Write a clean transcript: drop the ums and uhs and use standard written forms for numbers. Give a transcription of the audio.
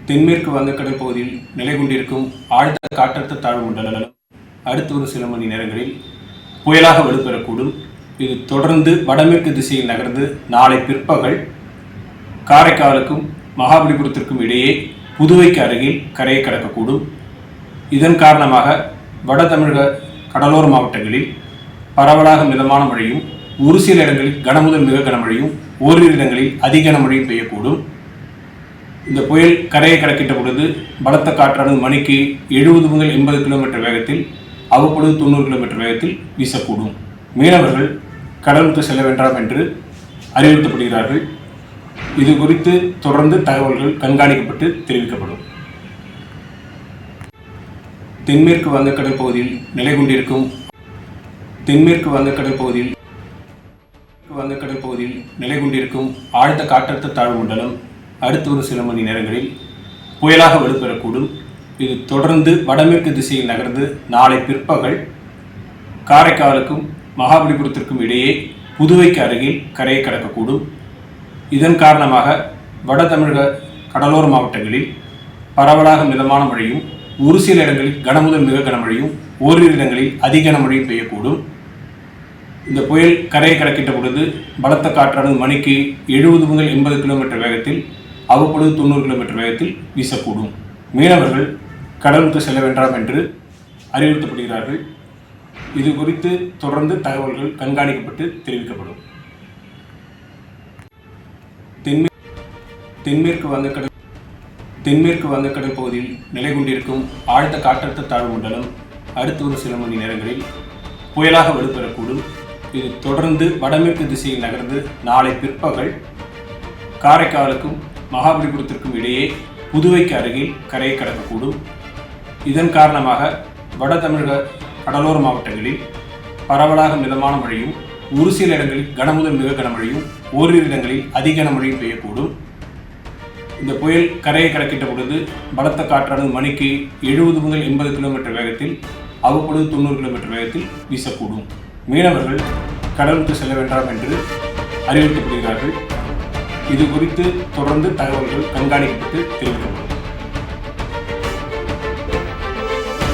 தென்மேற்கு வங்கக்கடல் பகுதியில் நிலை கொண்டிருக்கும் ஆழ்ந்த காற்றழுத்த தாழ்வு மண்டலம் அடுத்த ஒரு சில மணி நேரங்களில் புயலாக வலுப்பெறக்கூடும். இது தொடர்ந்து வடமேற்கு திசையில் நகர்ந்து நாளை பிற்பகல் காரைக்காலுக்கும் மகாபலிபுரத்திற்கும் இடையே புதுவைக்கு அருகில் கரையை கடக்கக்கூடும். இதன் காரணமாக வட தமிழக கடலோர மாவட்டங்களில் பரவலாக மிதமான மழையும், ஒரு சில இடங்களில் கனமுதல் மிக கனமழையும், ஓரிரு இடங்களில் அதி கனமழையும் பெய்யக்கூடும். இந்த புயல் கரையை கடக்கின்ற பொழுது பலத்த காற்றானது மணிக்கு 70 முதல் 80 கிலோமீட்டர் வேகத்தில், அவ்வப்பொழுது 90 கிலோமீட்டர் வேகத்தில் வீசக்கூடும். மீனவர்கள் கடலுக்கு செல்ல வேண்டாம் என்று அறிவுறுத்தப்படுகிறார்கள். இது குறித்து தொடர்ந்து தகவல்கள் கண்காணிக்கப்பட்டு தெரிவிக்கப்படும். தென்மேற்கு வங்கக்கடல் பகுதியில் நிலை கொண்டிருக்கும் நிலை கொண்டிருக்கும் ஆழ்ந்த காற்றழுத்த தாழ்வு மண்டலம் அடுத்த ஒரு சில மணி நேரங்களில் புயலாக வலுப்பெறக்கூடும். இது தொடர்ந்து வடமேற்கு திசையில் நகர்ந்து நாளை பிற்பகல் காரைக்காலுக்கும் மகாபலிபுரத்திற்கும் இடையே புதுவைக்கு அருகில் கரையை கடக்கக்கூடும். இதன் காரணமாக வட தமிழக கடலோர மாவட்டங்களில் பரவலாக மிதமான மழையும், ஒரு சில இடங்களில் கனமுதல் மிக கனமழையும், ஓரிரு இடங்களில் அதி கனமழையும் பெய்யக்கூடும். இந்த புயல் கரையை கடக்கின்ற பொழுது பலத்த காற்றானது மணிக்கு 70 முதல் 80 கிலோமீட்டர் வேகத்தில், அவ்வப்பொழுது 90 கிலோமீட்டர் வேகத்தில் வீசக்கூடும். மீனவர்கள் கடலுக்கு செல்ல வேண்டாம் என்று அறிவுறுத்தப்படுகிறார்கள். இது குறித்து தொடர்ந்து தகவல்கள் கண்காணிக்கப்பட்டு தெரிவிக்கப்படும். தென்மேற்கு வங்கக்கடல் பகுதியில் நிலை கொண்டிருக்கும் ஆழ்ந்த காற்றழுத்த தாழ்வு மண்டலம் அடுத்த ஒரு சில மணி நேரங்களில் புயலாக வலுப்பெறக்கூடும். இது தொடர்ந்து வடமேற்கு திசையில் நகர்ந்து நாளை பிற்பகல் காரைக்காலுக்கும் மகாபலிபுரத்திற்கும் இடையே புதுவைக்கு அருகில் கரையை கடக்கக்கூடும். இதன் காரணமாக வட தமிழக கடலோர மாவட்டங்களில் பரவலாக மிதமான மழையும், ஒரு சில இடங்களில் கனமுதல் மிக கனமழையும், ஓரிரு இடங்களில் அதி கனமழையும் பெய்யக்கூடும். இந்த புயல் கரையை கடக்கின்ற பொழுது பலத்த காற்றானது மணிக்கு 70 முதல் 80 கிலோமீட்டர் வேகத்தில், அவ்வப்பொழுது 90 கிலோமீட்டர் வேகத்தில் வீசக்கூடும். மீனவர்கள் கடலுக்கு செல்ல வேண்டாம் என்று அறிவுறுத்தப்படுகிறார்கள். இது குறித்து தொடர்ந்து தகவல்கள் கண்காணிக்கப்பட்டு தெரிவிக்கப்படும்.